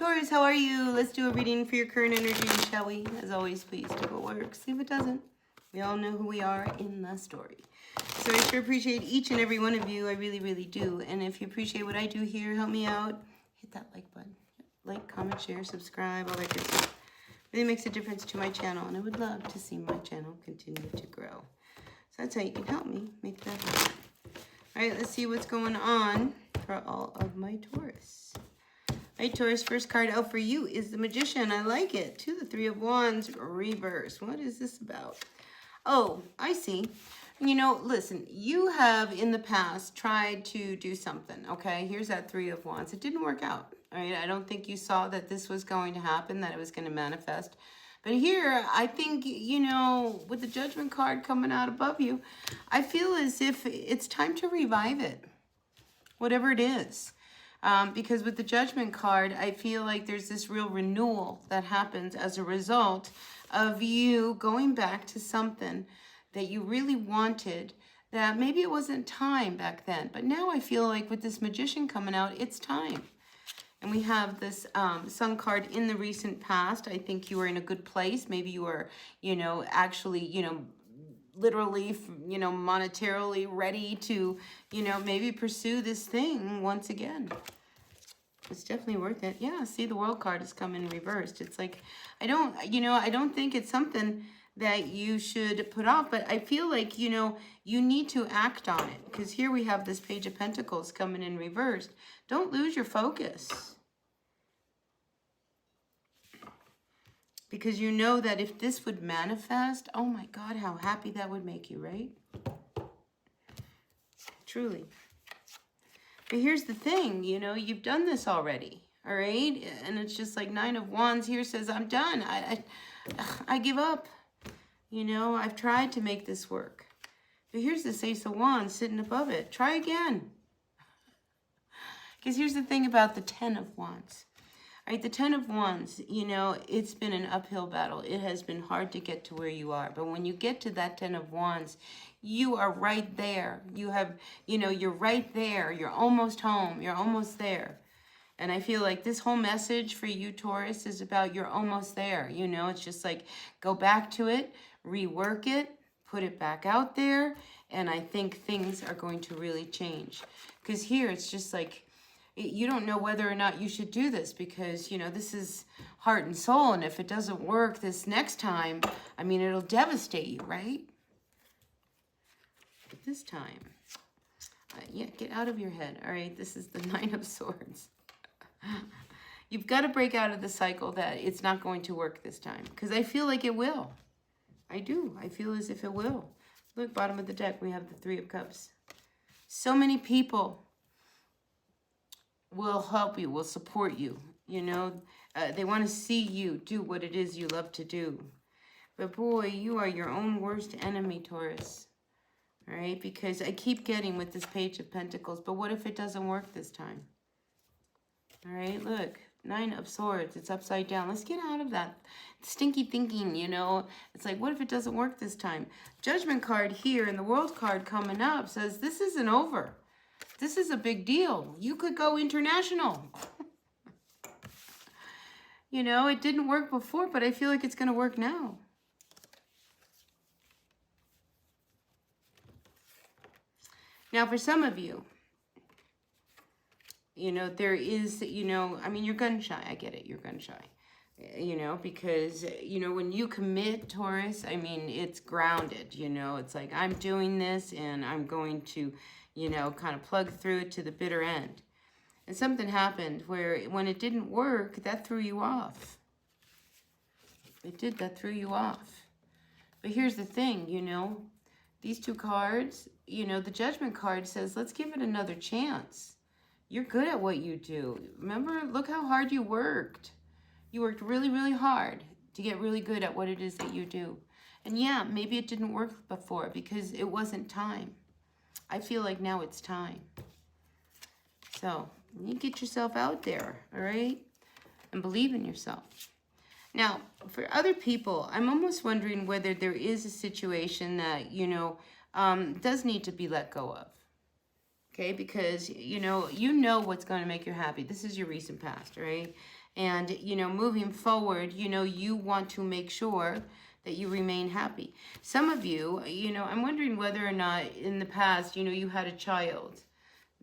Taurus, how are you? Let's do a reading for your current energy, shall we? As always, please do what works. If it doesn't, we all know who we are in the story. So I sure appreciate each and every one of you. I really, really do. And if you appreciate what I do here, help me out. Hit that like button. Like, comment, share, subscribe, all that good stuff. Really makes a difference to my channel. And I would love to see my channel continue to grow. So that's how you can help me make that happen. All right, let's see what's going on for all of my Taurus. All right, Taurus, first card out for you is the Magician. I like it. To the Three of Wands, reverse. What is this about? Oh, I see. You know, listen, you have in the past tried to do something, okay? Here's that Three of Wands. It didn't work out, all right? I don't think you saw that this was going to happen, that it was going to manifest. But here, I think, you know, with the Judgment card coming out above you, I feel as if it's time to revive it, whatever it is. Because with the Judgment card, I feel like there's this real renewal that happens as a result of you going back to something that you really wanted, that maybe it wasn't time back then. But now I feel like with this Magician coming out, it's time. And we have this Sun card in the recent past. I think you were in a good place. Maybe you were, you know, actually, you know, literally, you know, monetarily ready to, you know, maybe pursue this thing once again. It's definitely worth it. Yeah, see, the World card is coming reversed. It's like, I don't think it's something that you should put off, but I feel like, you know, you need to act on it, because here we have this Page of Pentacles coming in reversed. Don't lose your focus, because you know that if this would manifest, oh my God, how happy that would make you, right? Truly. But here's the thing, you know, you've done this already, all right? And it's just like Nine of Wands here says, I'm done. I give up. You know, I've tried to make this work. But here's this Ace of Wands sitting above it. Try again. Because here's the thing about the Ten of Wands. All right, the Ten of Wands, you know, it's been an uphill battle. It has been hard to get to where you are. But when you get to that Ten of Wands, you are right there. You have, you know, you're right there. You're almost home. You're almost there. And I feel like this whole message for you, Taurus, is about you're almost there. You know, it's just like go back to it, rework it, put it back out there. And I think things are going to really change. Because here it's just like you don't know whether or not you should do this, because, you know, this is heart and soul. And if it doesn't work this next time, I mean, it'll devastate you, right? But this time, yeah, get out of your head. All right, this is the Nine of Swords. You've got to break out of the cycle that it's not going to work this time, because I feel like it will. I do. I feel as if it will. Look, bottom of the deck, we have the Three of Cups. So many people will help you, will support you. You know, they want to see you do what it is you love to do. But boy, you are your own worst enemy, Taurus. All right, because I keep getting with this Page of Pentacles, but what if it doesn't work this time? All right, look, Nine of Swords, it's upside down. Let's get out of that stinky thinking, you know. It's like, what if it doesn't work this time? Judgment card here and the World card coming up says this isn't over. This is a big deal. You could go international. You know, it didn't work before, but I feel like it's going to work now. Now, for some of you, you know, there is, you know, I mean, you're gun shy. I get it. You're gun shy, you know, because, you know, when you commit, Taurus, I mean, it's grounded, you know, it's like, I'm doing this and I'm going to, you know, kind of plug through it to the bitter end. And something happened where when it didn't work, that threw you off. It did, that threw you off. But here's the thing, you know, these two cards, you know, the Judgment card says, let's give it another chance. You're good at what you do. Remember, look how hard you worked. You worked really, really hard to get really good at what it is that you do. And yeah, maybe it didn't work before because it wasn't time. I feel like now it's time. So you get yourself out there, all right? And believe in yourself. Now, for other people, I'm almost wondering whether there is a situation that, you know, does need to be let go of. Okay, because you know what's going to make you happy. This is your recent past, right? And you know, moving forward, you know, you want to make sure that you remain happy. Some of you, you know, I'm wondering whether or not in the past, you know, you had a child,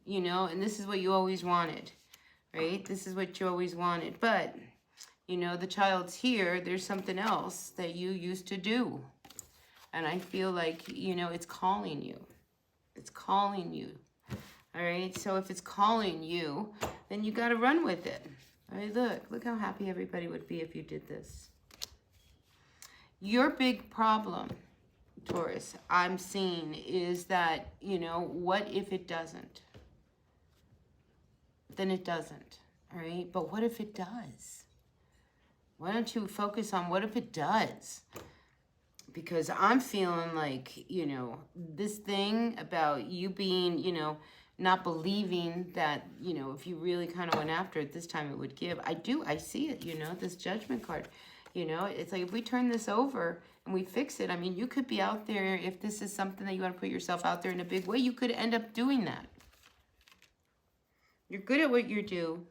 you know, and this is what you always wanted, right? This is what you always wanted. But, you know, the child's here. There's something else that you used to do. And I feel like, you know, it's calling you. It's calling you. All right, so if it's calling you, then you got to run with it. All right, look how happy everybody would be if you did this. Your big problem, Taurus, I'm seeing is that, you know, what if it doesn't? Then it doesn't, all right? But what if it does? Why don't you focus on what if it does? Because I'm feeling like, you know, this thing about you being, you know, not believing that, you know, if you really kind of went after it, this time it would give. I see it, you know, this Judgment card. You know, it's like if we turn this over and we fix it, I mean, you could be out there, if this is something that you want to put yourself out there in a big way, you could end up doing that. You're good at what you do.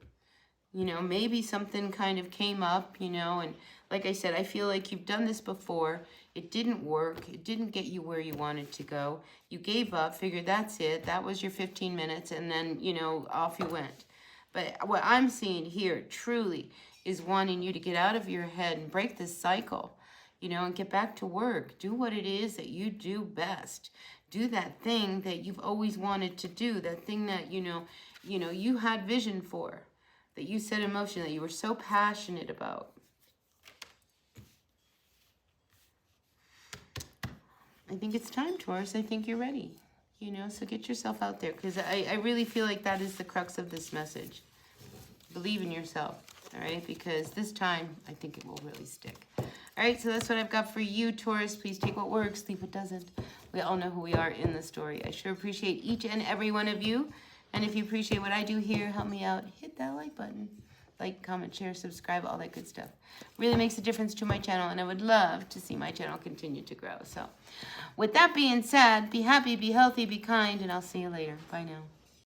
You know, maybe something kind of came up, you know, and like I said, I feel like you've done this before. It didn't work. It didn't get you where you wanted to go. You gave up, figured that's it. That was your 15 minutes, and then, you know, off you went. But what I'm seeing here truly is wanting you to get out of your head and break this cycle, you know, and get back to work. Do what it is that you do best. Do that thing that you've always wanted to do, that thing that, you know, you had vision for, that you set in motion, that you were so passionate about. I think it's time, Taurus. I think you're ready. You know, so get yourself out there, because I really feel like that is the crux of this message. Believe in yourself, all right? Because this time, I think it will really stick. All right, so that's what I've got for you, Taurus. Please take what works, leave what doesn't. We all know who we are in the story. I sure appreciate each and every one of you. And if you appreciate what I do here, help me out. Hit that like button. Like, comment, share, subscribe, all that good stuff. Really makes a difference to my channel, and I would love to see my channel continue to grow. So with that being said, be happy, be healthy, be kind, and I'll see you later. Bye now.